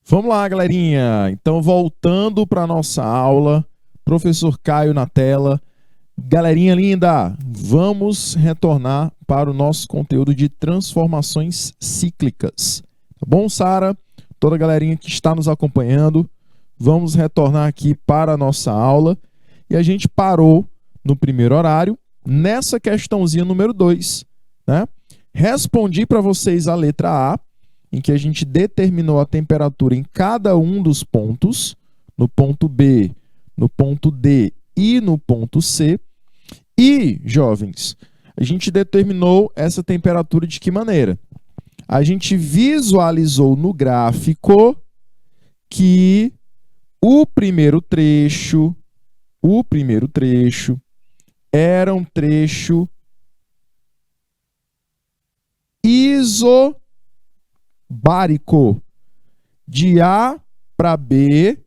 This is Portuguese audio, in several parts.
Vamos lá, galerinha. Então, voltando para a nossa aula, professor Caio na tela. Galerinha linda, vamos retornar para o nosso conteúdo de transformações cíclicas. Tá bom, Sara? Toda a galerinha que está nos acompanhando, vamos retornar aqui para a nossa aula. E a gente parou no primeiro horário, nessa questãozinha número 2, né? Respondi para vocês a letra A, em que a gente determinou a temperatura em cada um dos pontos, no ponto B, no ponto D e no ponto C. E, jovens, a gente determinou essa temperatura de que maneira? A gente visualizou no gráfico que o primeiro trecho era um trecho isobárico. De A para B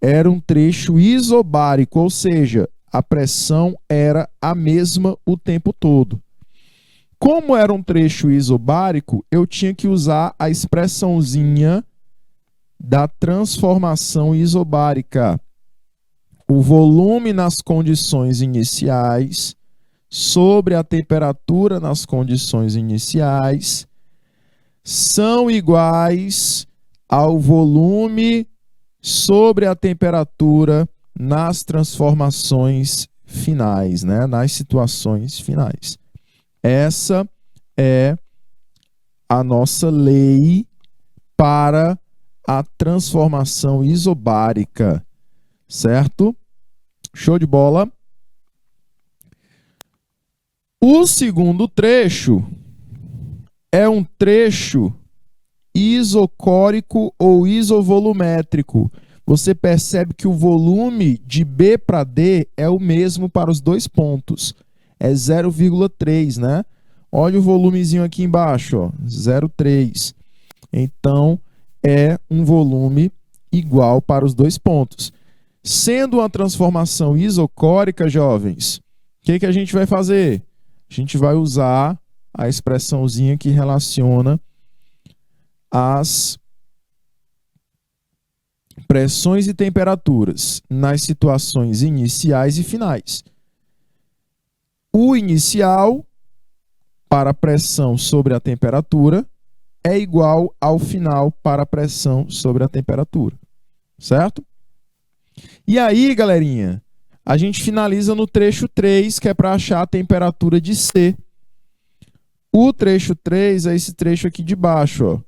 era um trecho isobárico, ou seja, a pressão era a mesma o tempo todo. Como era um trecho isobárico, eu tinha que usar a expressãozinha da transformação isobárica. O volume nas condições iniciais sobre a temperatura nas condições iniciais são iguais ao volume sobre a temperatura nas transformações finais, né? Nas situações finais. Essa é a nossa lei para a transformação isobárica, certo? Show de bola. O segundo trecho é um trecho isocórico ou isovolumétrico. Você percebe que o volume de B para D é o mesmo para os dois pontos. É 0,3, né? Olha o volumezinho aqui embaixo, ó, 0,3. Então, é um volume igual para os dois pontos. Sendo uma transformação isocórica, jovens, o que a gente vai fazer? A gente vai usar a expressãozinha que relaciona as pressões e temperaturas nas situações iniciais e finais. O inicial para a pressão sobre a temperatura é igual ao final para a pressão sobre a temperatura, certo? E aí, galerinha, a gente finaliza no trecho 3, que é para achar a temperatura de C. O trecho 3 é esse trecho aqui de baixo, ó,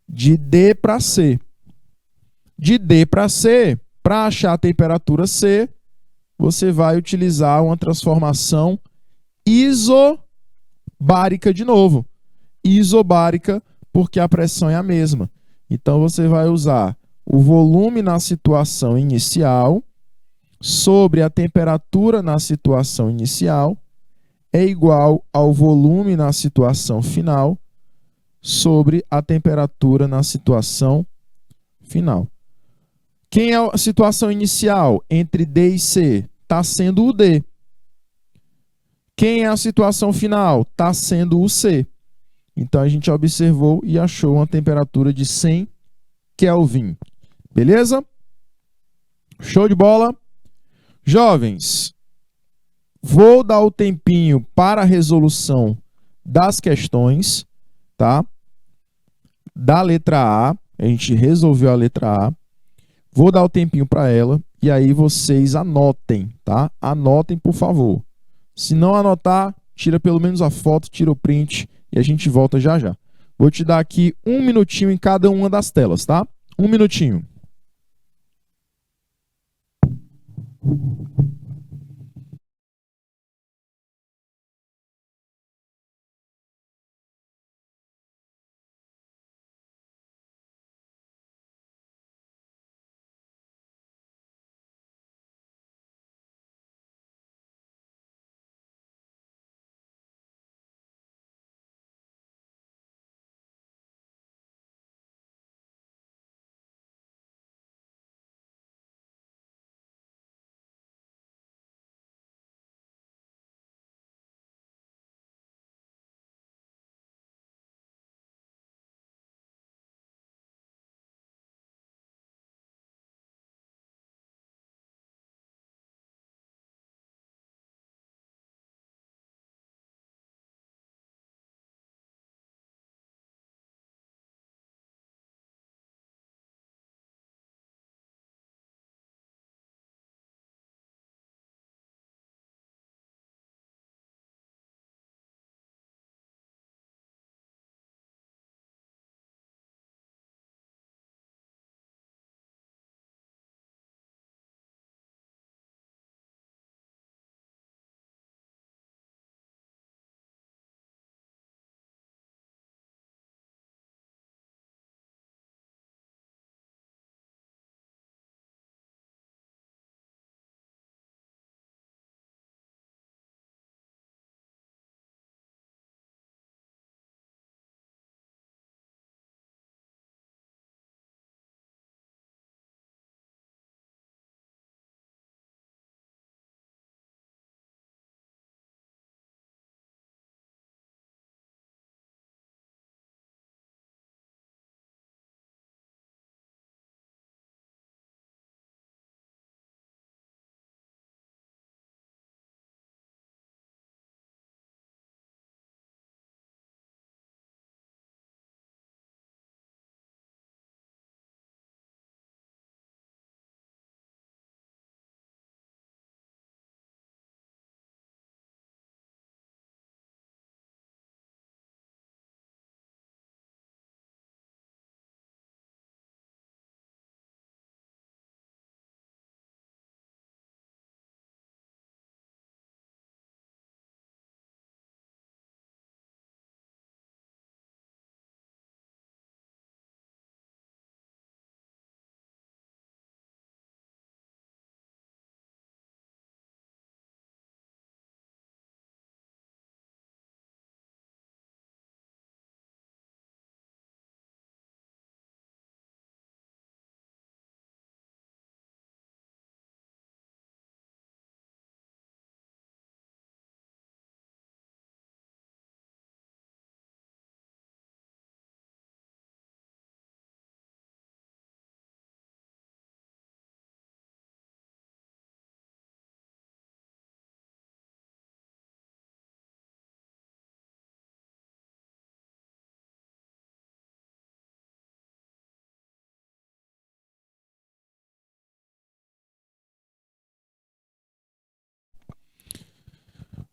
de D para C. De D para C, para achar a temperatura C, você vai utilizar uma transformação isobárica de novo. Isobárica porque a pressão é a mesma. Então, você vai usar o volume na situação inicial sobre a temperatura na situação inicial é igual ao volume na situação final sobre a temperatura na situação final. Quem é a situação inicial entre D e C? Está sendo o D. Quem é a situação final? Está sendo o C. Então, a gente observou e achou uma temperatura de 100 Kelvin. Beleza? Show de bola? Jovens, vou dar o tempinho para a resolução das questões, tá? Da letra A. A gente resolveu a letra A. Vou dar o tempinho para ela e aí vocês anotem, tá? Anotem, por favor. Se não anotar, tira pelo menos a foto, tira o print e a gente volta já já. Vou te dar aqui 1 minutinho em cada uma das telas, tá? 1 minutinho.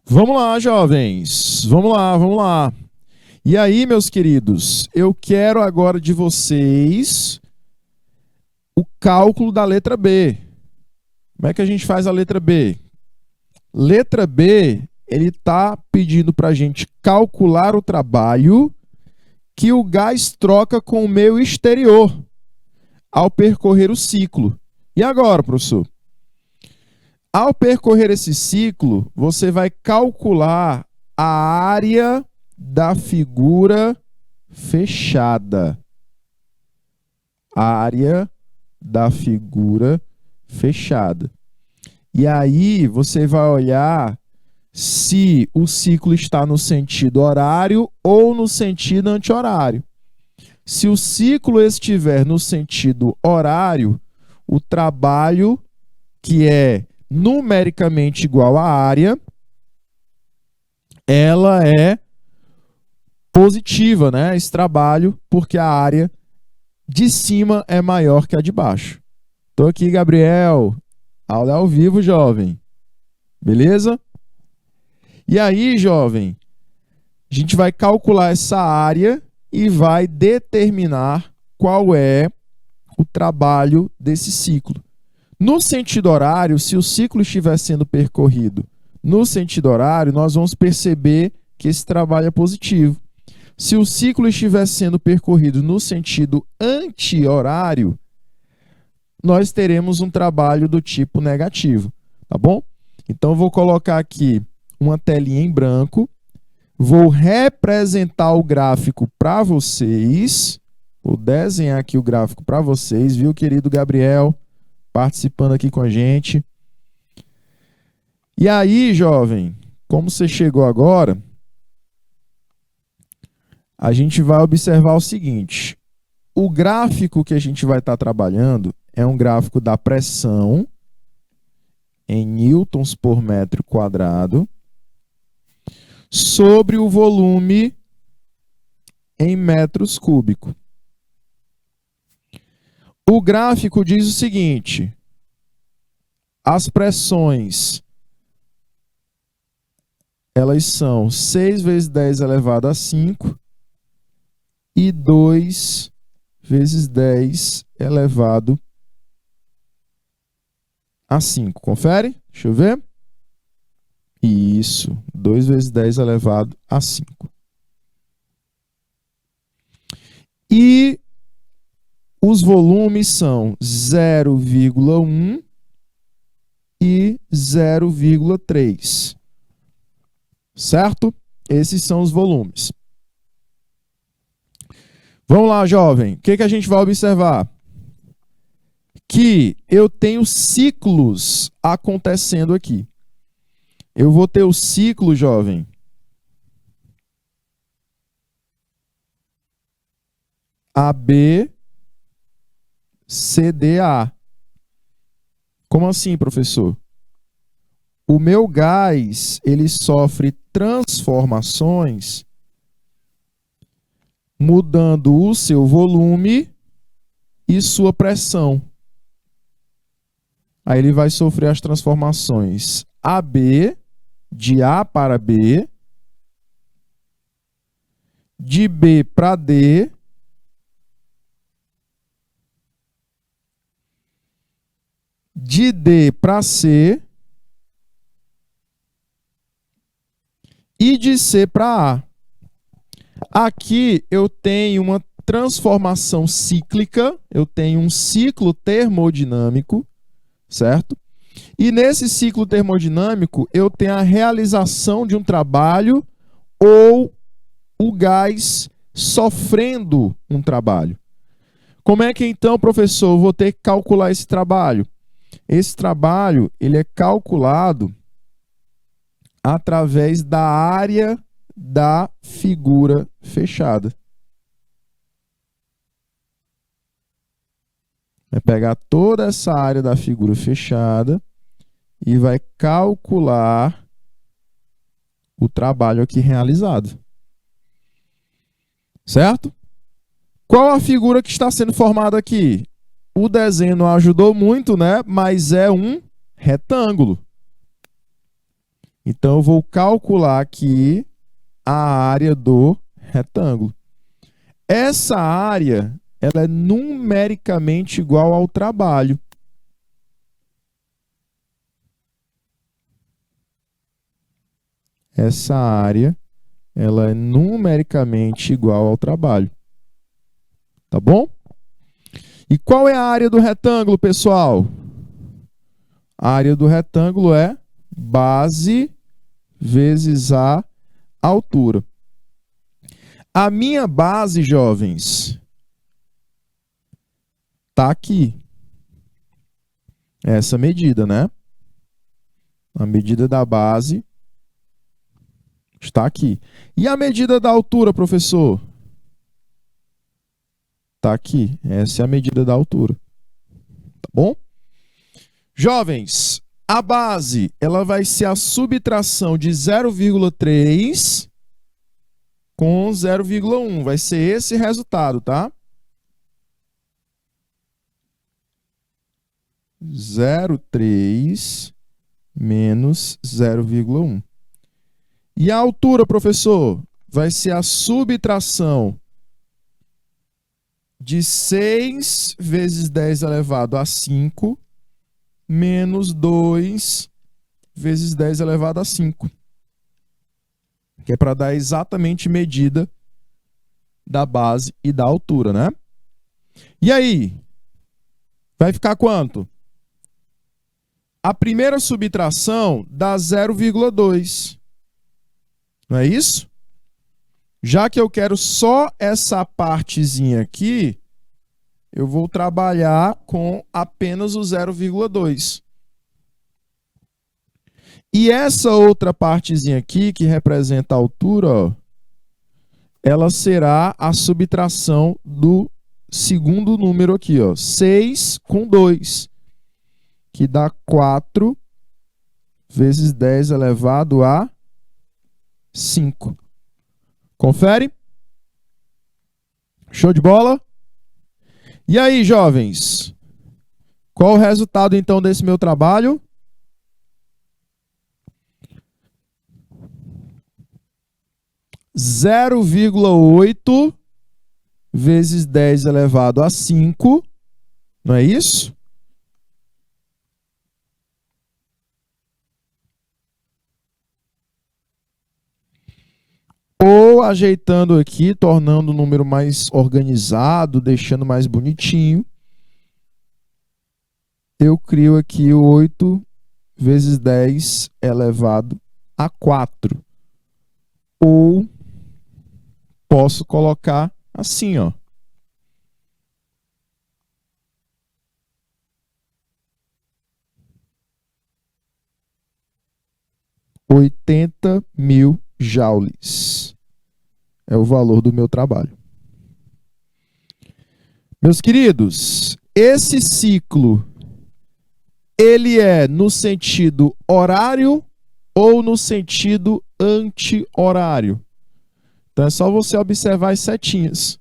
Vamos lá, jovens. Vamos lá, vamos lá. E aí, meus queridos, eu quero agora de vocês o cálculo da letra B. Como é que a gente faz a letra B? Letra B, ele está pedindo para a gente calcular o trabalho que o gás troca com o meio exterior ao percorrer o ciclo. E agora, professor? Ao percorrer esse ciclo, você vai calcular a área da figura fechada. Área da figura fechada. E aí você vai olhar se o ciclo está no sentido horário ou no sentido anti-horário. Se o ciclo estiver no sentido horário, o trabalho, que é numericamente igual à área, ela é positiva, né? Esse trabalho, porque a área de cima é maior que a de baixo. Tô aqui, Gabriel. Aula ao vivo, jovem. Beleza? E aí, jovem, a gente vai calcular essa área e vai determinar qual é o trabalho desse ciclo. No sentido horário, se o ciclo estiver sendo percorrido no sentido horário, nós vamos perceber que esse trabalho é positivo. Se o ciclo estiver sendo percorrido no sentido anti-horário, nós teremos um trabalho do tipo negativo, tá bom? Então, eu vou colocar aqui uma telinha em branco, vou representar o gráfico para vocês, vou desenhar aqui o gráfico para vocês, viu, querido Gabriel, participando aqui com a gente. E aí, jovem, como você chegou agora, a gente vai observar o seguinte: o gráfico que a gente vai estar trabalhando é um gráfico da pressão em newtons por metro quadrado sobre o volume em metros cúbicos. O gráfico diz o seguinte: as pressões, elas são 6 vezes 10 elevado a 5 e 2 vezes 10 elevado a 5. Confere? Deixa eu ver. Isso. 2 vezes 10 elevado a 5. E os volumes são 0,1 e 0,3. Certo? Esses são os volumes. Vamos lá, jovem. O que a gente vai observar? Que eu tenho ciclos acontecendo aqui. Eu vou ter o ciclo, jovem, AB, CDA. Como assim, professor? O meu gás, ele sofre transformações mudando o seu volume e sua pressão. Aí ele vai sofrer as transformações AB, de A para B, de B para D, de D para C e de C para A. Aqui eu tenho uma transformação cíclica, eu tenho um ciclo termodinâmico, certo? E nesse ciclo termodinâmico, eu tenho a realização de um trabalho ou o gás sofrendo um trabalho. Como é que então, professor, eu vou ter que calcular esse trabalho? Esse trabalho, ele é calculado através da área da figura fechada. Vai pegar toda essa área da figura fechada e vai calcular o trabalho aqui realizado. Certo? Qual a figura que está sendo formada aqui? O desenho não ajudou muito, né? Mas é um retângulo. Então, eu vou calcular aqui a área do retângulo. Essa área, ela é numericamente igual ao trabalho. Essa área, ela é numericamente igual ao trabalho. Tá bom? E qual é a área do retângulo, pessoal? A área do retângulo é base vezes a altura. A minha base, jovens, tá aqui. Essa medida, né? A medida da base está aqui. E a medida da altura, professor? Está aqui. Essa é a medida da altura. Tá bom? Jovens, a base, ela vai ser a subtração de 0,3 com 0,1. Vai ser esse resultado, tá? 0,3 menos 0,1. E a altura, professor? Vai ser a subtração de 6 vezes 10 elevado a 5 menos 2 vezes 10 elevado a 5. Que é para dar exatamente medida da base e da altura, né? E aí? Vai ficar quanto? A primeira subtração dá 0,2. Não é isso? Já que eu quero só essa partezinha aqui, eu vou trabalhar com apenas o 0,2. E essa outra partezinha aqui, que representa a altura, ó, ela será a subtração do segundo número aqui, ó, 6 com 2, que dá 4 vezes 10 elevado a 5. Confere? Show de bola? E aí, jovens? Qual o resultado, então, desse meu trabalho? 0,8 vezes 10 elevado a 5, não é isso? Ou ajeitando aqui, tornando o número mais organizado, deixando mais bonitinho, eu crio aqui o 8 vezes 10 elevado a 4. Ou posso colocar assim, ó. 80.000 joules. É o valor do meu trabalho. Meus queridos, esse ciclo, ele é no sentido horário ou no sentido anti-horário? Então é só você observar as setinhas.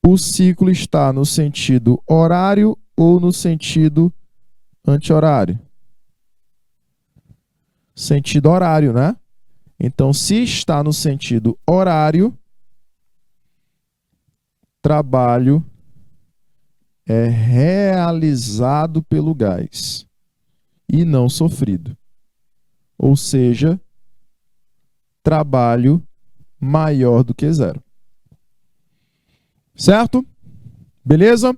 O ciclo está no sentido horário ou no sentido anti-horário? Sentido horário, né? Então, se está no sentido horário, trabalho é realizado pelo gás e não sofrido. Ou seja, trabalho maior do que zero. Certo? Beleza?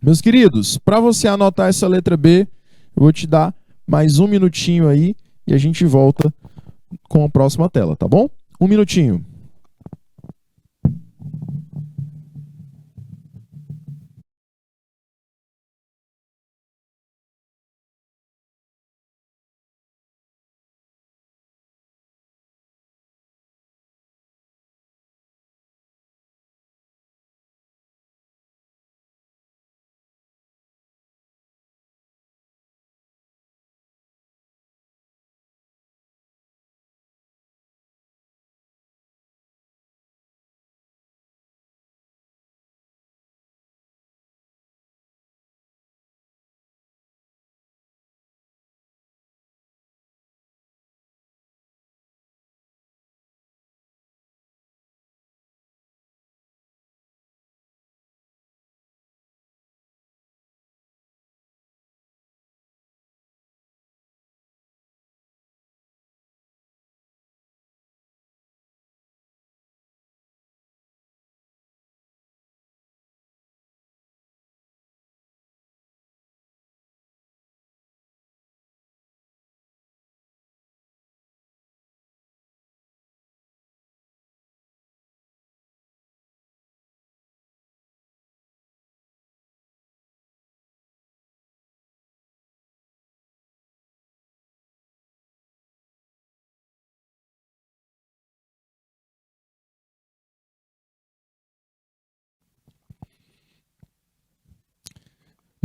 Meus queridos, para você anotar essa letra B, eu vou te dar mais um minutinho aí e a gente volta com a próxima tela, tá bom? Um minutinho.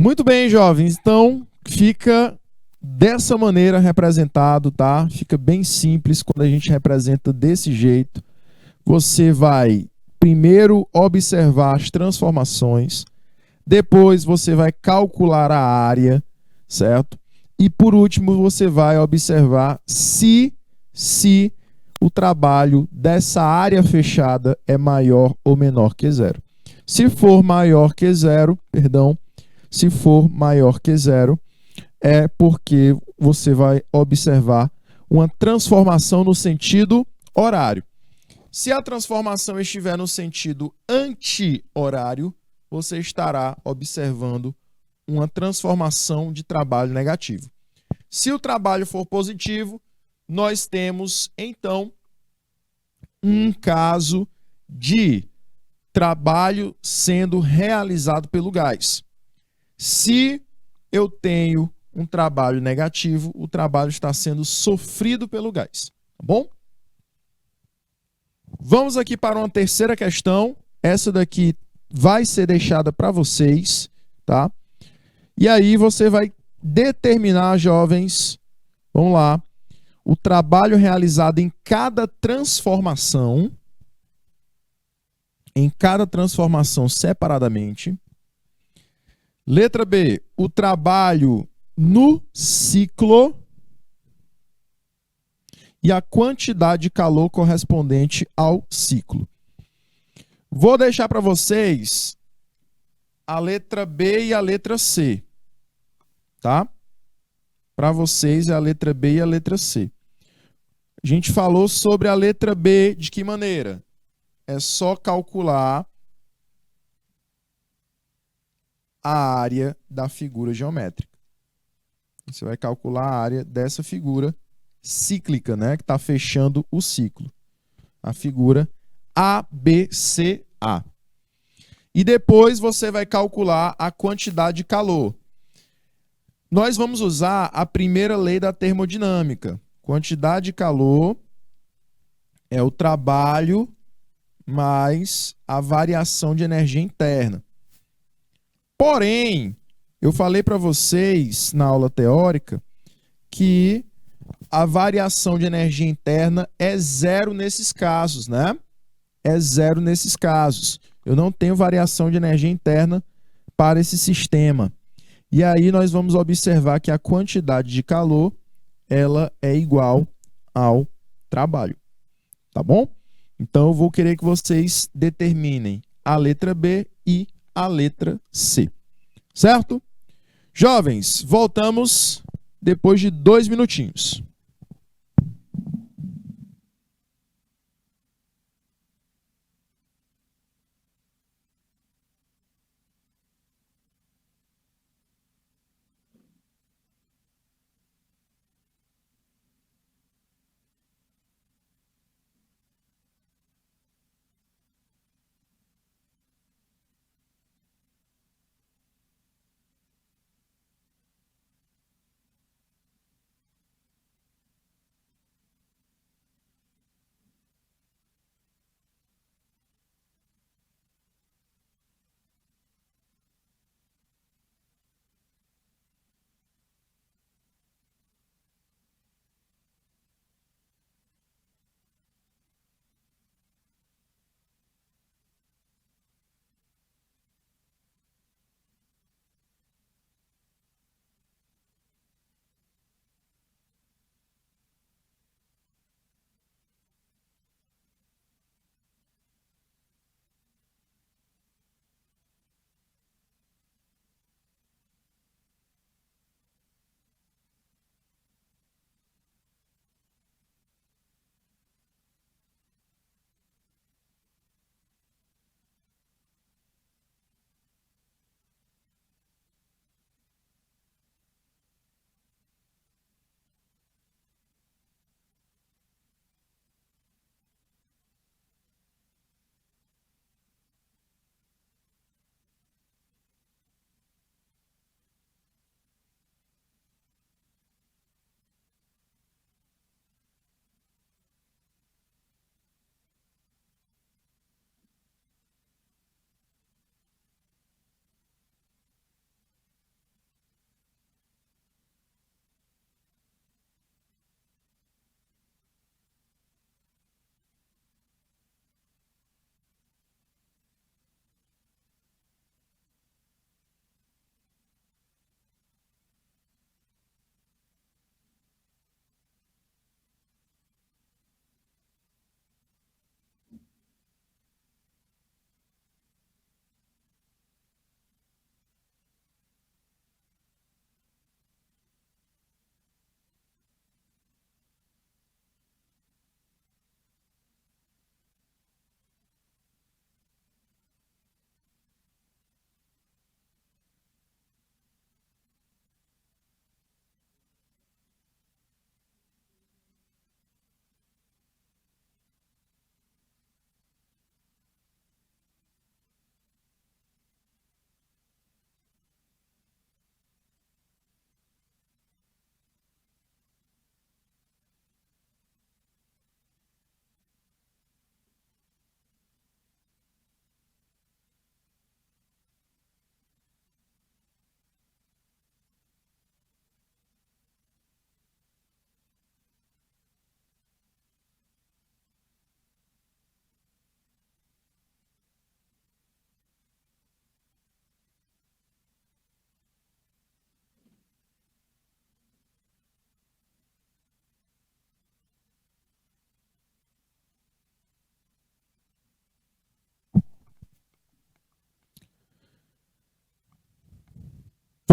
Muito bem, jovens. Então, fica dessa maneira representado, tá? Fica bem simples quando a gente representa desse jeito. Você vai primeiro observar as transformações, depois você vai calcular a área, certo? E por último, você vai observar se o trabalho dessa área fechada é maior ou menor que zero. Se for maior que zero, perdão, se for maior que zero, é porque você vai observar uma transformação no sentido horário. Se a transformação estiver no sentido anti-horário, você estará observando uma transformação de trabalho negativo. Se o trabalho for positivo, nós temos, então, um caso de trabalho sendo realizado pelo gás. Se eu tenho um trabalho negativo, o trabalho está sendo sofrido pelo gás. Tá bom? Vamos aqui para uma terceira questão. Essa daqui vai ser deixada para vocês, tá? E aí você vai determinar, jovens, vamos lá, o trabalho realizado em cada transformação separadamente. Letra B, o trabalho no ciclo e a quantidade de calor correspondente ao ciclo. Vou deixar para vocês a letra B e a letra C, tá? Para vocês é a letra B e a letra C. A gente falou sobre a letra B de que maneira? É só calcular a área da figura geométrica. Você vai calcular a área dessa figura cíclica, né, que está fechando o ciclo. A figura ABCA. E depois você vai calcular a quantidade de calor. Nós vamos usar a primeira lei da termodinâmica. Quantidade de calor é o trabalho mais a variação de energia interna. Porém, eu falei para vocês na aula teórica que a variação de energia interna é zero nesses casos, né? É zero nesses casos. Eu não tenho variação de energia interna para esse sistema. E aí nós vamos observar que a quantidade de calor ela é igual ao trabalho. Tá bom? Então eu vou querer que vocês determinem a letra B e a letra C. Certo? Jovens, voltamos depois de 2 minutinhos.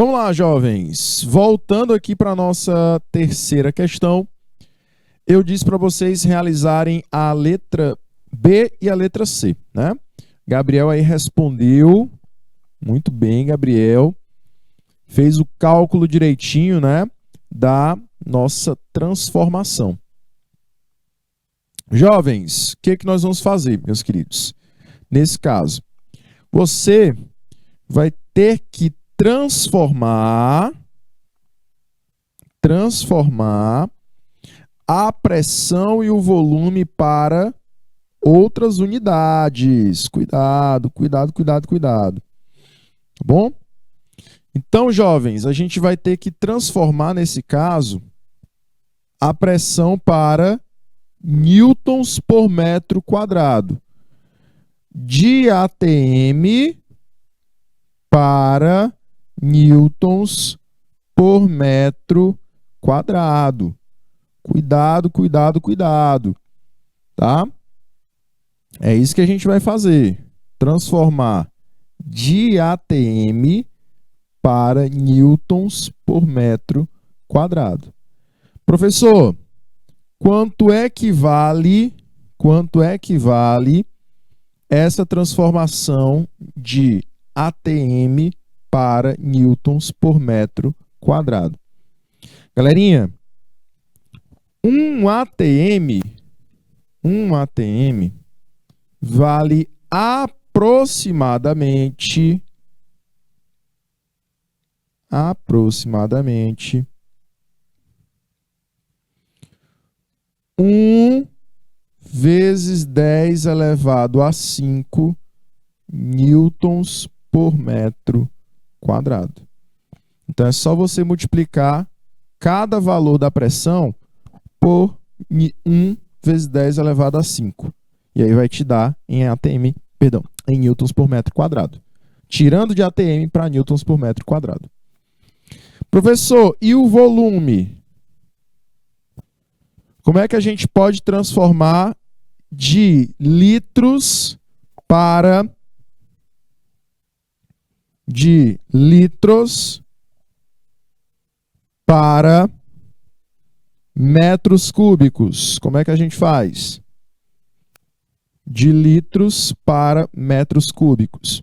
Vamos lá, jovens. Voltando aqui para a nossa terceira questão, eu disse para vocês realizarem a letra B e a letra C, né? Gabriel aí respondeu. Muito bem, Gabriel. Fez o cálculo direitinho, né? Da nossa transformação. Jovens, o que nós vamos fazer, meus queridos? Nesse caso, você vai ter que transformar a pressão e o volume para outras unidades. Cuidado, cuidado, cuidado, cuidado. Tá bom? Então, jovens, a gente vai ter que transformar, nesse caso, a pressão para newtons por metro quadrado. De ATM para newtons por metro quadrado. Cuidado, cuidado, cuidado. Tá? É isso que a gente vai fazer. Transformar de ATM para newtons por metro quadrado. Professor, quanto equivale essa transformação de ATM para newtons por metro quadrado? Galerinha, um ATM vale aproximadamente 1 vezes 10 elevado a 5 newtons por metro quadrado. Então, é só você multiplicar cada valor da pressão por 1 vezes 10 elevado a 5. E aí vai te dar em newtons por metro quadrado. Tirando de ATM para newtons por metro quadrado. Professor, e o volume? Como é que a gente pode transformar de litros para metros cúbicos? Como é que a gente faz? De litros para metros cúbicos.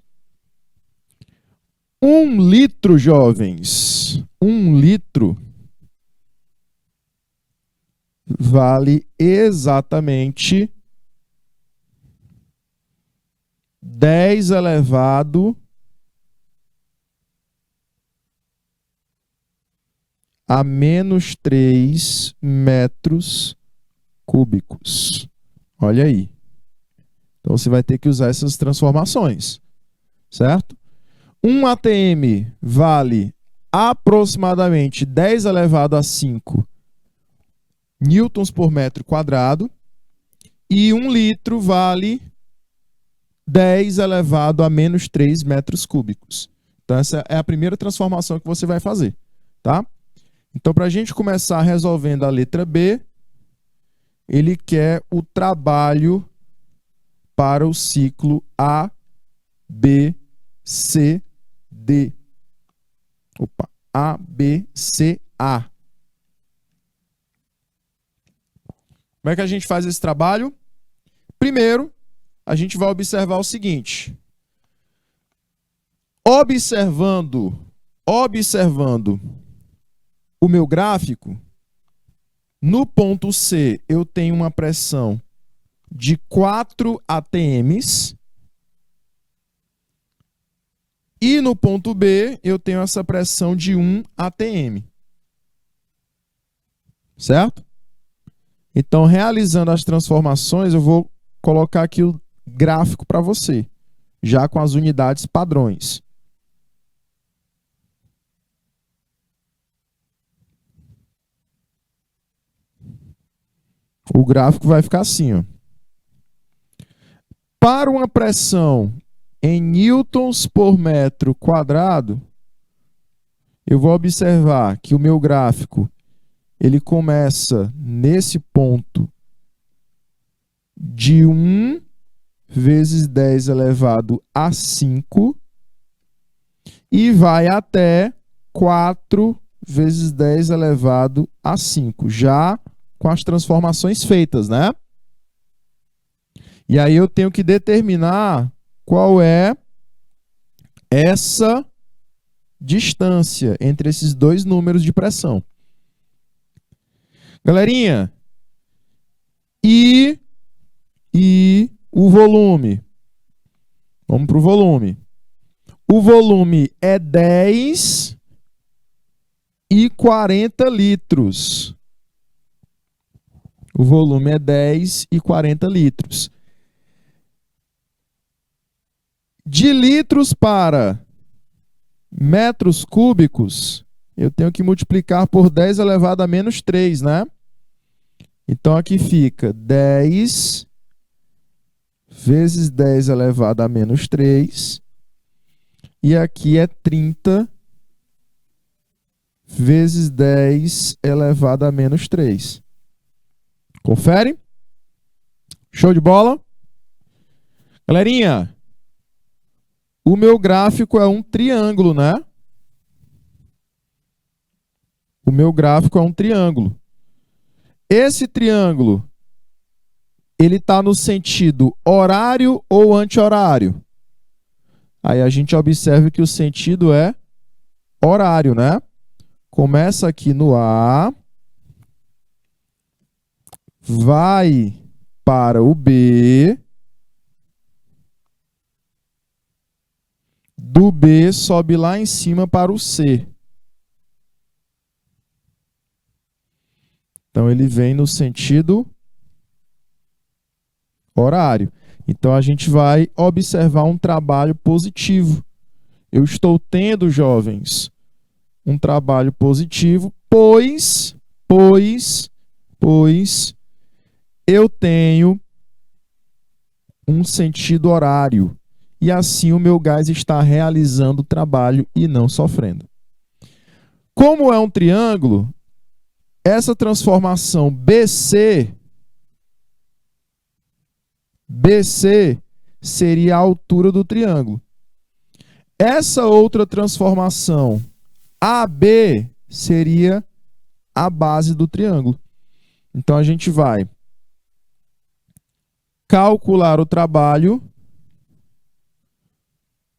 1 litro, jovens. 1 litro vale exatamente 10 elevado a menos 3 metros cúbicos. Olha aí. Então, você vai ter que usar essas transformações, certo? 1 ATM vale aproximadamente 10 elevado a 5 newtons por metro quadrado e 1 litro vale 10 elevado a menos 3 metros cúbicos. Então, essa é a primeira transformação que você vai fazer, tá? Então, para a gente começar resolvendo a letra B, ele quer o trabalho para o ciclo A, B, C, D. Opa, A, B, C, A. Como é que a gente faz esse trabalho? Primeiro, a gente vai observar o seguinte. Observando o meu gráfico, no ponto C eu tenho uma pressão de 4 ATMs e no ponto B eu tenho essa pressão de 1 ATM. Certo? Então, realizando as transformações, eu vou colocar aqui o gráfico para você, já com as unidades padrões. O gráfico vai ficar assim, ó. Para uma pressão em newtons por metro quadrado, eu vou observar que o meu gráfico ele começa nesse ponto de 1 vezes 10 elevado a 5 e vai até 4 vezes 10 elevado a 5, já com as transformações feitas, né? E aí eu tenho que determinar qual é essa distância entre esses dois números de pressão. Galerinha, e o volume? Vamos para o volume. O volume é 10 e 40 litros. O volume é 10 e 40 litros. De litros para metros cúbicos, eu tenho que multiplicar por 10 elevado a menos 3, né? Então, aqui fica 10 vezes 10 elevado a menos 3. E aqui é 30 vezes 10 elevado a menos 3. Confere? Show de bola? Galerinha, o meu gráfico é um triângulo, né? O meu gráfico é um triângulo. Esse triângulo, ele está no sentido horário ou anti-horário? Aí a gente observa que o sentido é horário, né? Começa aqui no A, vai para o B, do B sobe lá em cima para o C. Então, ele vem no sentido horário. Então, a gente vai observar um trabalho positivo. Eu estou tendo, jovens, um trabalho positivo, pois eu tenho um sentido horário. E assim o meu gás está realizando o trabalho e não sofrendo. Como é um triângulo, essa transformação BC seria a altura do triângulo. Essa outra transformação AB seria a base do triângulo. Então, a gente vai calcular o trabalho,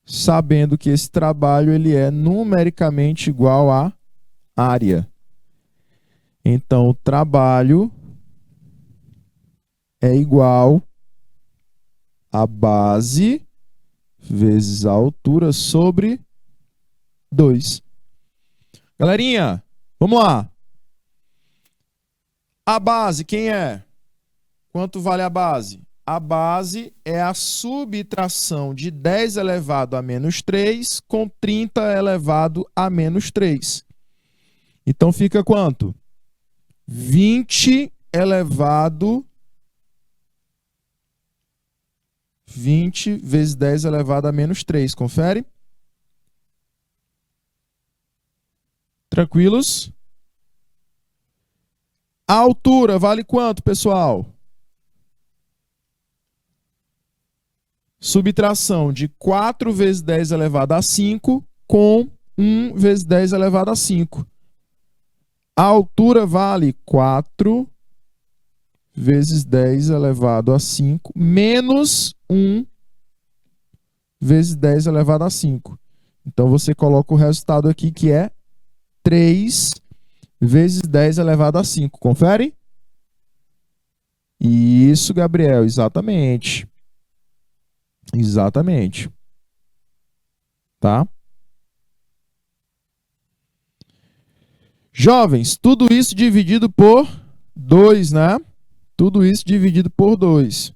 sabendo que esse trabalho ele é numericamente igual à área. Então, o trabalho é igual a base vezes a altura sobre 2. Galerinha, vamos lá. A base, quem é? Quanto vale a base? A base é a subtração de 10 elevado a menos 3 com 30 elevado a menos 3. Então, fica quanto? 20 vezes 10 elevado a menos 3. Confere? Tranquilos? A altura vale quanto, pessoal? Subtração de 4 vezes 10 elevado a 5 com 1 vezes 10 elevado a 5. A altura vale 4 vezes 10 elevado a 5 menos 1 vezes 10 elevado a 5. Então, você coloca o resultado aqui, que é 3 vezes 10 elevado a 5. Confere? Isso, Gabriel, exatamente. Exatamente. Tá? Jovens, tudo isso dividido por 2, né? Tudo isso dividido por 2.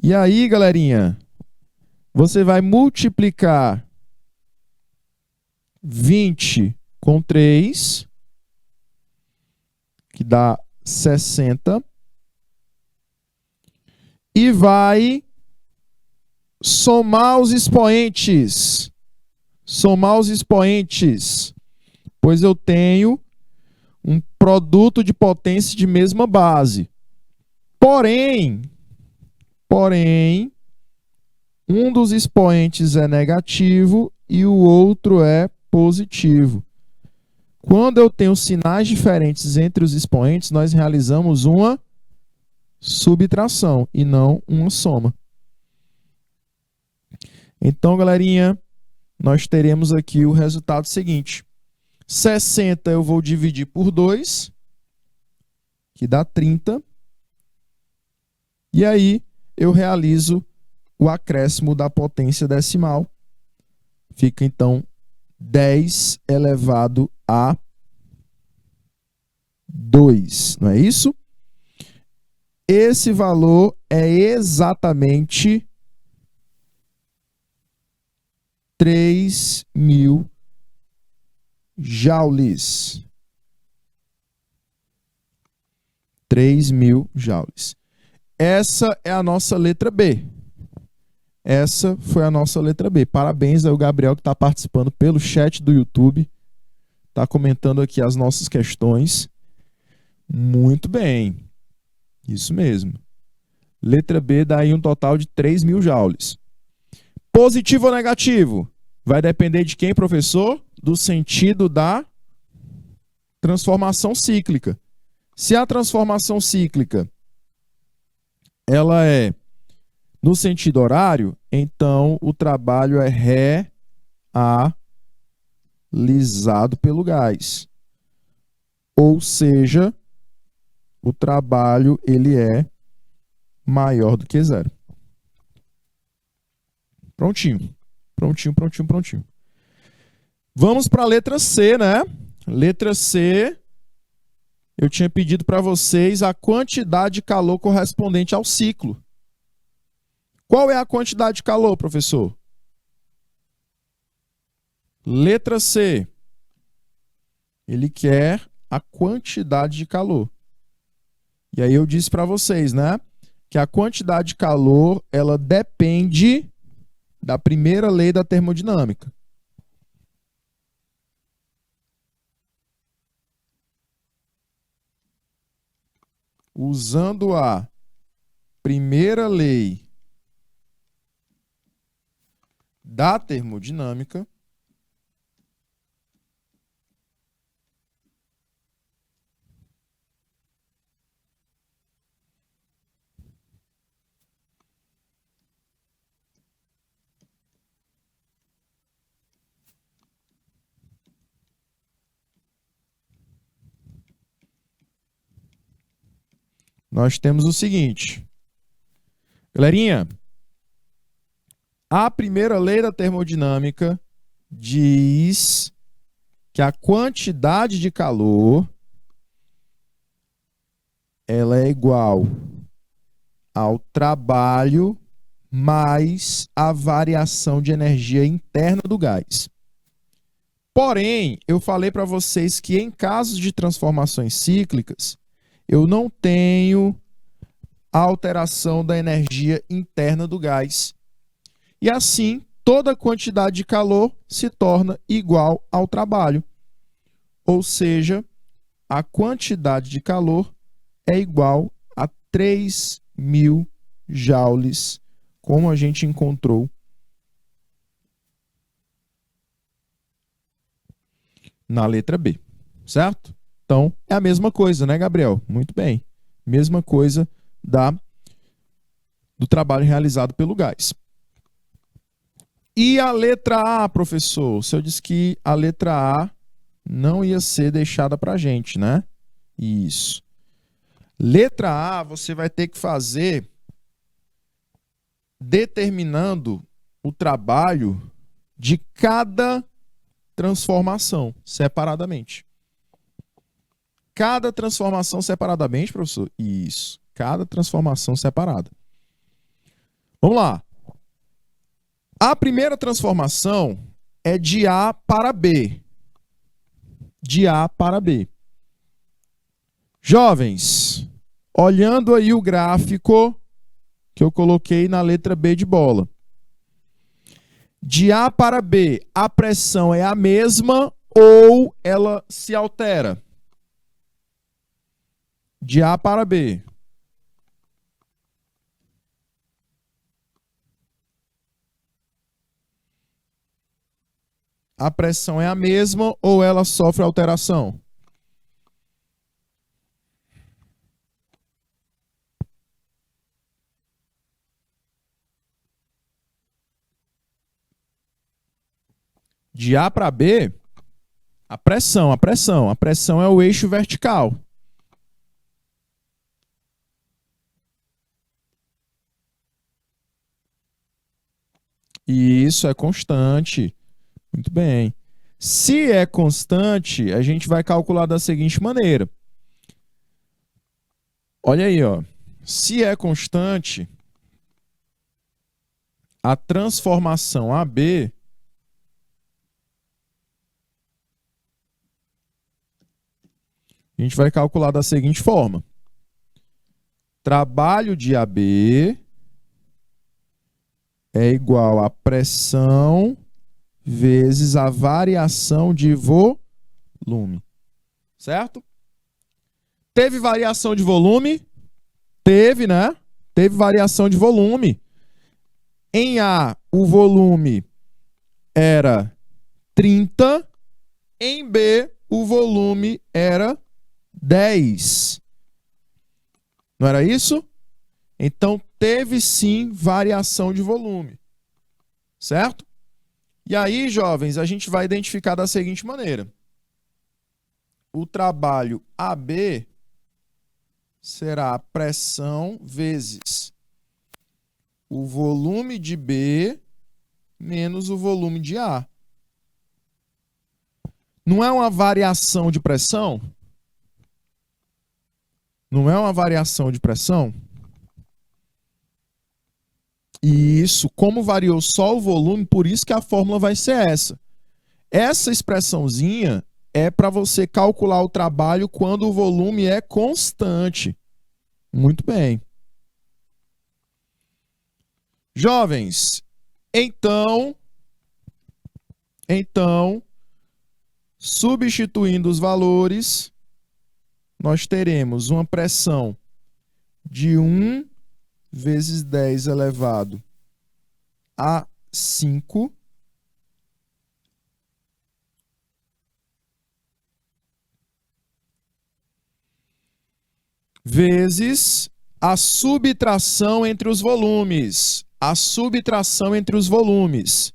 E aí, galerinha, você vai multiplicar 20 com 3, que dá 60, e vai somar os expoentes. Somar os expoentes. Pois eu tenho um produto de potência de mesma base. Porém, um dos expoentes é negativo e o outro é positivo. Quando eu tenho sinais diferentes entre os expoentes, nós realizamos uma subtração e não uma soma. Então, galerinha, nós teremos aqui o resultado seguinte. 60 eu vou dividir por 2, que dá 30. E aí eu realizo o acréscimo da potência decimal. Fica, então, 10 elevado a 2, não é isso? Esse valor é exatamente 3.000 joules. 3.000 joules. Essa é a nossa letra B. Essa foi a nossa letra B. Parabéns ao Gabriel que está participando pelo chat do YouTube. Está comentando aqui as nossas questões. Muito bem. Isso mesmo. Letra B dá aí um total de 3.000 joules. Positivo ou negativo? Vai depender de quem, professor? Do sentido da transformação cíclica. Se a transformação cíclica ela é no sentido horário, então o trabalho é realizado pelo gás. Ou seja, o trabalho ele é maior do que zero. Prontinho. Prontinho, prontinho, prontinho. Vamos para a letra C, né? Letra C, eu tinha pedido para vocês a quantidade de calor correspondente ao ciclo. Qual é a quantidade de calor, professor? Letra C. Ele quer a quantidade de calor. E aí eu disse para vocês, né? Que a quantidade de calor, ela depende da primeira lei da termodinâmica. Usando a primeira lei da termodinâmica, nós temos o seguinte. Galerinha, a primeira lei da termodinâmica diz que a quantidade de calor ela é igual ao trabalho mais a variação de energia interna do gás. Porém, eu falei para vocês que em casos de transformações cíclicas, eu não tenho a alteração da energia interna do gás. E assim, toda quantidade de calor se torna igual ao trabalho. Ou seja, a quantidade de calor é igual a 3.000 joules, como a gente encontrou na letra B, certo? Então, é a mesma coisa, né, Gabriel? Muito bem. Mesma coisa do trabalho realizado pelo gás. E a letra A, professor? O senhor disse que a letra A não ia ser deixada para a gente, né? Isso. Letra A, você vai ter que fazer determinando o trabalho de cada transformação separadamente. Cada transformação separadamente, professor? Isso. Cada transformação separada. Vamos lá. A primeira transformação é de A para B. De A para B. Jovens, olhando aí o gráfico que eu coloquei na letra B de bola. De A para B, a pressão é a mesma ou ela se altera? De A para B. a pressão é a mesma ou ela sofre alteração? De A para B, a pressão é o eixo vertical. E isso é constante. Muito bem. Se é constante, a gente vai calcular da seguinte maneira. Olha aí, ó. Se é constante, a transformação AB a gente vai calcular da seguinte forma. Trabalho de AB é igual a pressão vezes a variação de volume. Certo? Teve variação de volume? Teve, né? Teve variação de volume. Em A, o volume era 30. Em B, o volume era 10. Não era isso? Então, teve sim variação de volume. Certo? E aí, jovens, a gente vai identificar da seguinte maneira. O trabalho AB será a pressão vezes o volume de B menos o volume de A. Não é uma variação de pressão? Não é uma variação de pressão? E isso, como variou só o volume, por isso que a fórmula vai ser essa. Essa expressãozinha é para você calcular o trabalho quando o volume é constante. Muito bem. Jovens, então, substituindo os valores, nós teremos uma pressão de 1 vezes 10 elevado a 5 vezes a subtração entre os volumes. A subtração entre os volumes.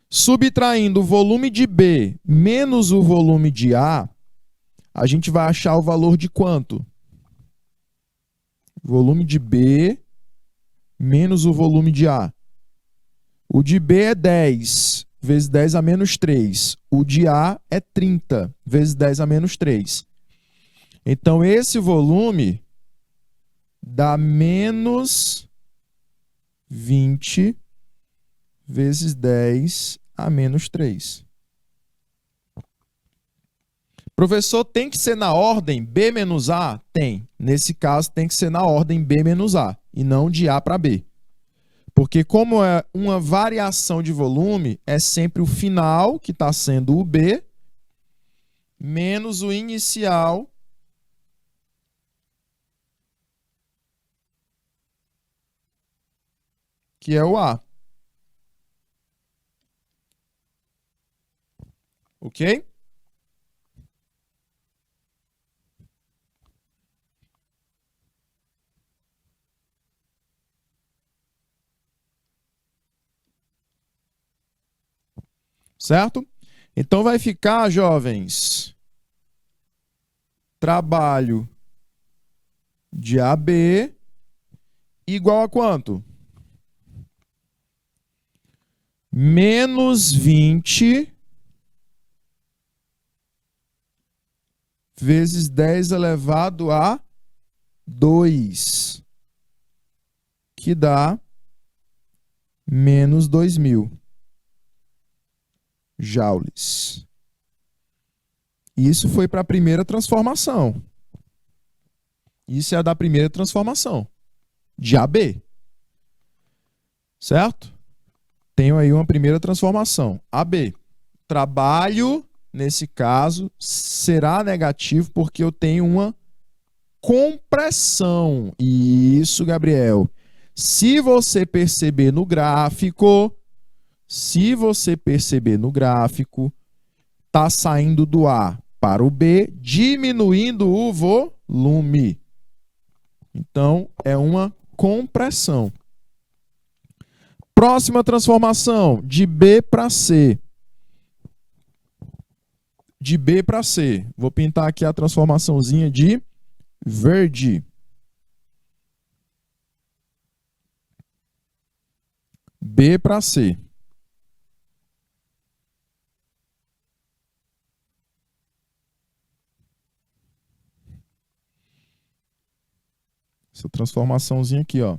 Subtraindo o volume de B menos o volume de A, a gente vai achar o valor de quanto? Volume de B menos o volume de A. O de B é 10 vezes 10 a menos 3. O de A é 30 vezes 10 a menos 3. Então, esse volume dá menos 20 vezes 10 a menos 3. Professor, tem que ser na ordem B menos A? Tem. Nesse caso, tem que ser na ordem B menos A, e não de A para B. Porque como é uma variação de volume, é sempre o final, que está sendo o B, menos o inicial, que é o A. Ok? Certo? Então vai ficar, jovens, trabalho de AB igual a quanto? Menos 20 vezes 10 elevado a 2, que dá menos 2.000 joules. Isso foi para a primeira transformação. Isso é a da primeira transformação, de AB. Certo? Tenho aí uma primeira transformação, AB. Trabalho, nesse caso, será negativo porque eu tenho uma compressão. Isso, Gabriel. Se você perceber no gráfico, Se você perceber no gráfico, está saindo do A para o B, diminuindo o volume. Então, é uma compressão. Próxima transformação, de B para C. De B para C. Vou pintar aqui a transformaçãozinha de verde. B para C. Essa transformaçãozinha aqui, ó.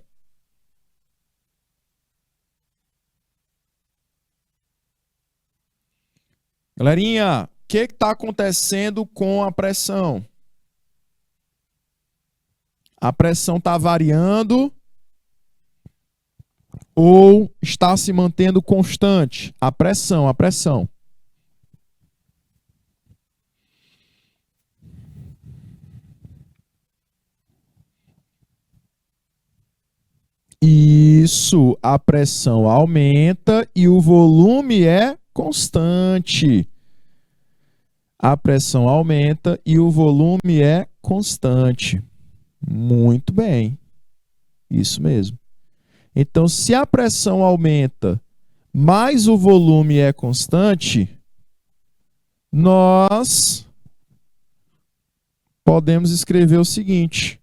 Galerinha, o que está acontecendo com a pressão? A pressão está variando ou está se mantendo constante? A pressão, a pressão. Isso, a pressão aumenta e o volume é constante. A pressão aumenta e o volume é constante. Muito bem. Isso mesmo. Então, se a pressão aumenta, mas o volume é constante, nós podemos escrever o seguinte: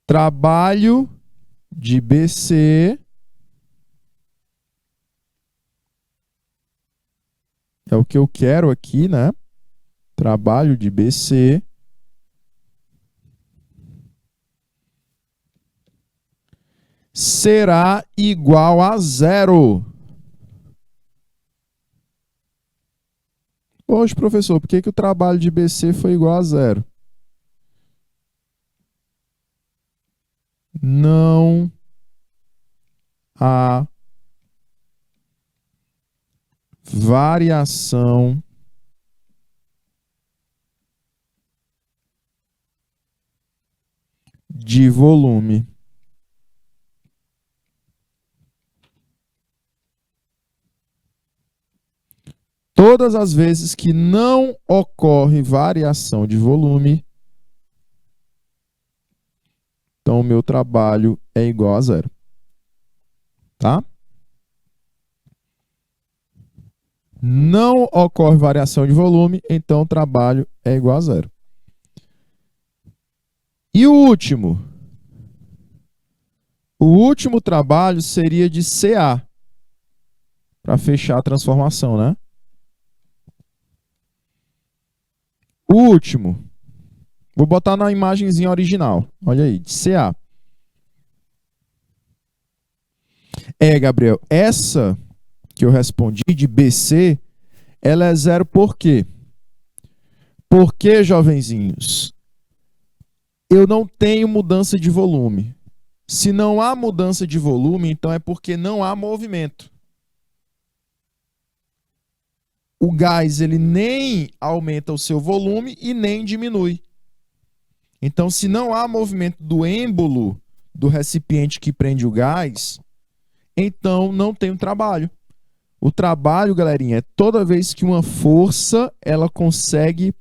trabalho de BC é o que eu quero aqui, né? Trabalho de BC será igual a 0. Hoje, professor, por que o trabalho de BC foi igual a 0? Não há variação de volume. Todas as vezes que não ocorre variação de volume, então o meu trabalho é igual a 0. Tá? Não ocorre variação de volume, então o trabalho é igual a 0. E o último? O último trabalho seria de CA, para fechar a transformação, né? O último, vou botar na imagenzinha original, olha aí, de CA. Gabriel, essa que eu respondi de BC, ela é 0 por quê? Porque, jovenzinhos, eu não tenho mudança de volume. Se não há mudança de volume, então é porque não há movimento. O gás ele nem aumenta o seu volume e nem diminui. Então, se não há movimento do êmbolo do recipiente que prende o gás, então não tem um trabalho. O trabalho, galerinha, é toda vez que uma força ela consegue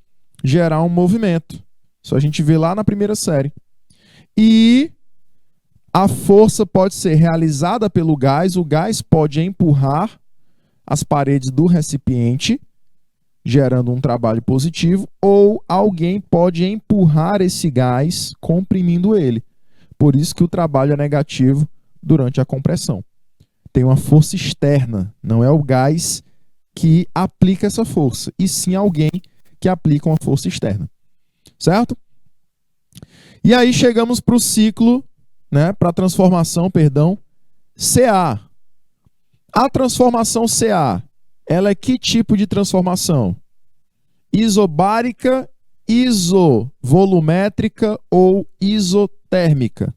gerar um movimento. Isso a gente vê lá na primeira série. E a força pode ser realizada pelo gás, o gás pode empurrar as paredes do recipiente, gerando um trabalho positivo, ou alguém pode empurrar esse gás, comprimindo ele. Por isso que o trabalho é negativo durante a compressão. Tem uma força externa, não é o gás que aplica essa força, e sim alguém que aplica uma força externa. Certo? E aí chegamos para o ciclo, né, para a transformação, perdão, CA. A transformação CA, ela é que tipo de transformação? Isobárica, isovolumétrica ou isotérmica?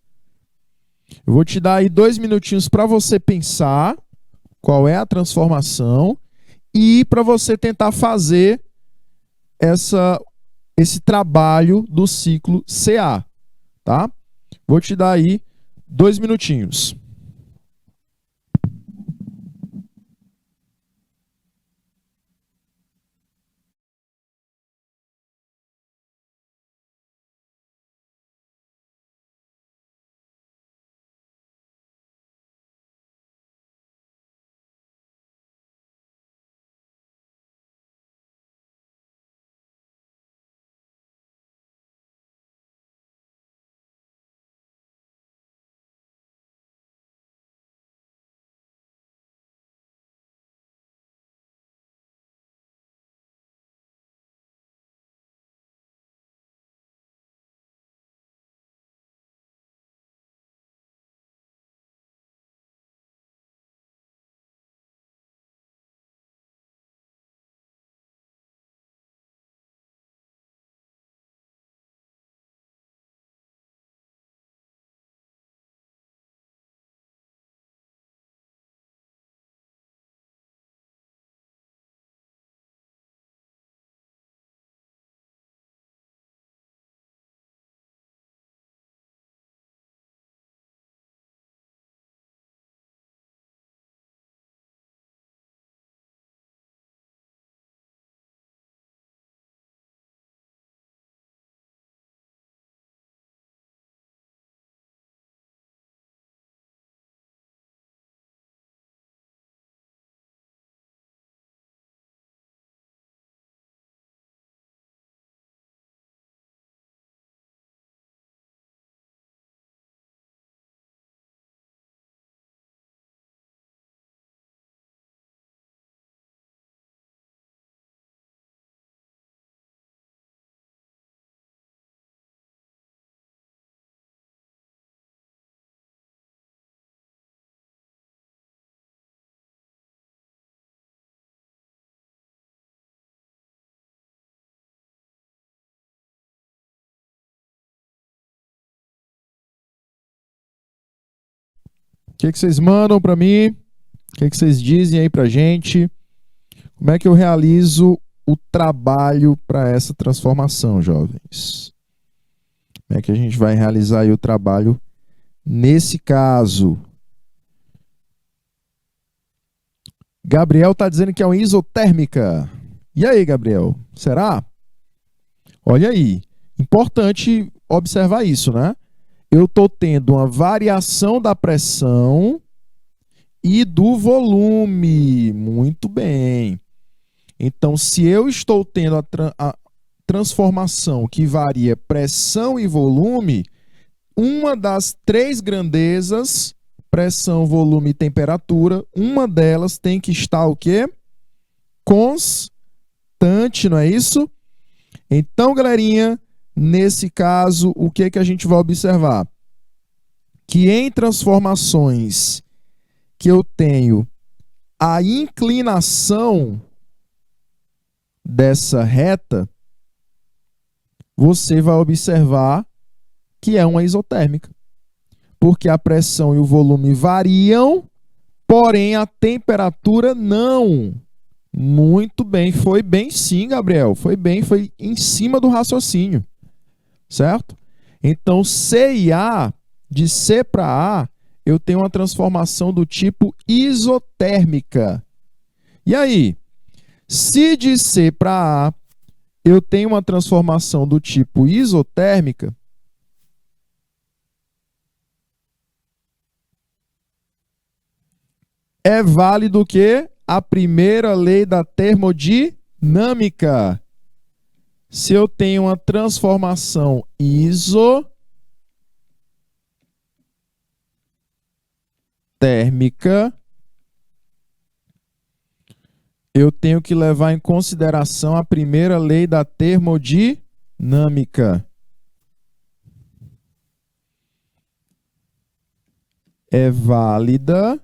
Eu vou te dar aí 2 minutinhos para você pensar qual é a transformação e para você tentar fazer esse trabalho do ciclo CA, tá? Vou te dar aí 2 minutinhos. O que vocês mandam para mim? O que vocês dizem aí para gente? Como é que eu realizo o trabalho para essa transformação, jovens? Como é que a gente vai realizar aí o trabalho nesse caso? Gabriel está dizendo que é uma isotérmica. E aí, Gabriel? Será? Olha aí. Importante observar isso, né? Eu estou tendo uma variação da pressão e do volume. Muito bem. Então, se eu estou tendo a transformação que varia pressão e volume, uma das 3 grandezas, pressão, volume e temperatura, uma delas tem que estar o quê? Constante, não é isso? Então, galerinha, nesse caso, o que a gente vai observar? Que em transformações que eu tenho a inclinação dessa reta, você vai observar que é uma isotérmica. Porque a pressão e o volume variam, porém a temperatura não. Muito bem, foi bem sim, Gabriel. Foi bem, foi em cima do raciocínio. Certo? Então, C e A, de C para A, eu tenho uma transformação do tipo isotérmica. E aí? Se de C para A eu tenho uma transformação do tipo isotérmica, é válido o quê? A primeira lei da termodinâmica. Se eu tenho uma transformação isotérmica, eu tenho que levar em consideração a primeira lei da termodinâmica. É válida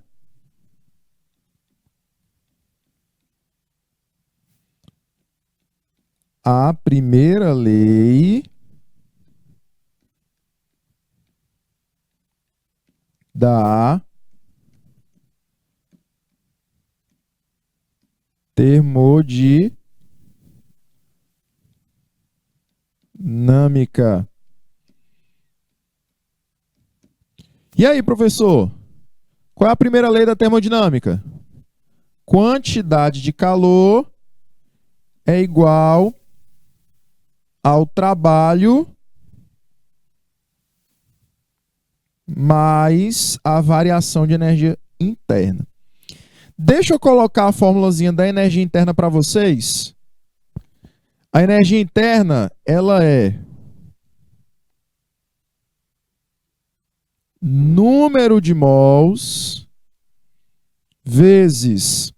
a primeira lei da termodinâmica. E aí, professor? Qual é a primeira lei da termodinâmica? Quantidade de calor é igual ao trabalho mais a variação de energia interna. Deixa eu colocar a formulazinha da energia interna para vocês. A energia interna, ela é número de mols vezes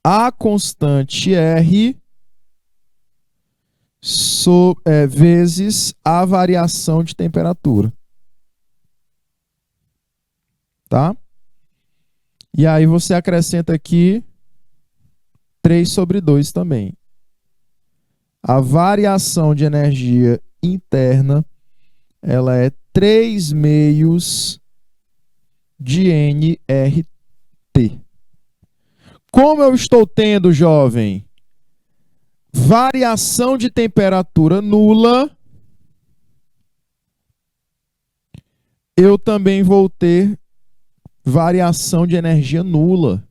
a constante R vezes a variação de temperatura. Tá? E aí você acrescenta aqui 3/2 também. A variação de energia interna, ela é 3/2 de nRT. Como eu estou tendo, jovem, variação de temperatura nula, eu também vou ter variação de energia nula.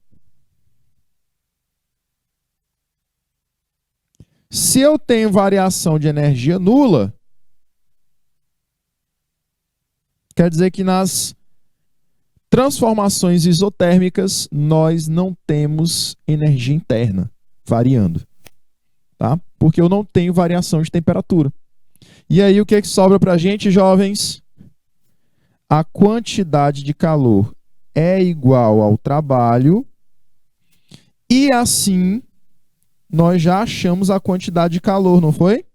Se eu tenho variação de energia nula, quer dizer que nas transformações isotérmicas nós não temos energia interna variando, tá? Porque eu não tenho variação de temperatura. E aí o que é que sobra para a gente, jovens? A quantidade de calor é igual ao trabalho e assim nós já achamos a quantidade de calor, não foi?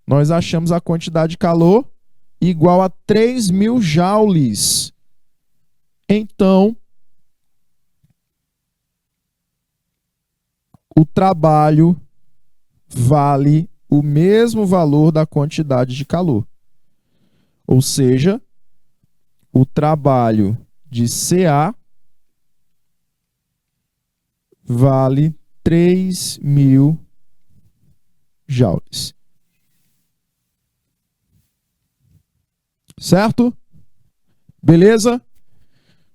Nós achamos a quantidade de calor igual a 3.000 joules. Então, o trabalho vale o mesmo valor da quantidade de calor. Ou seja, o trabalho de CA vale 3.000 joules. Certo? Beleza?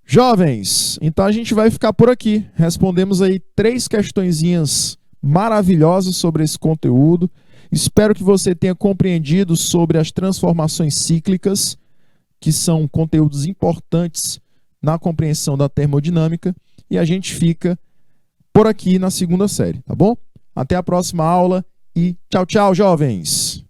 Jovens, então a gente vai ficar por aqui. Respondemos aí 3 questõezinhas maravilhosas sobre esse conteúdo. Espero que você tenha compreendido sobre as transformações cíclicas, que são conteúdos importantes na compreensão da termodinâmica. E a gente fica por aqui na segunda série, tá bom? Até a próxima aula e tchau, tchau, jovens!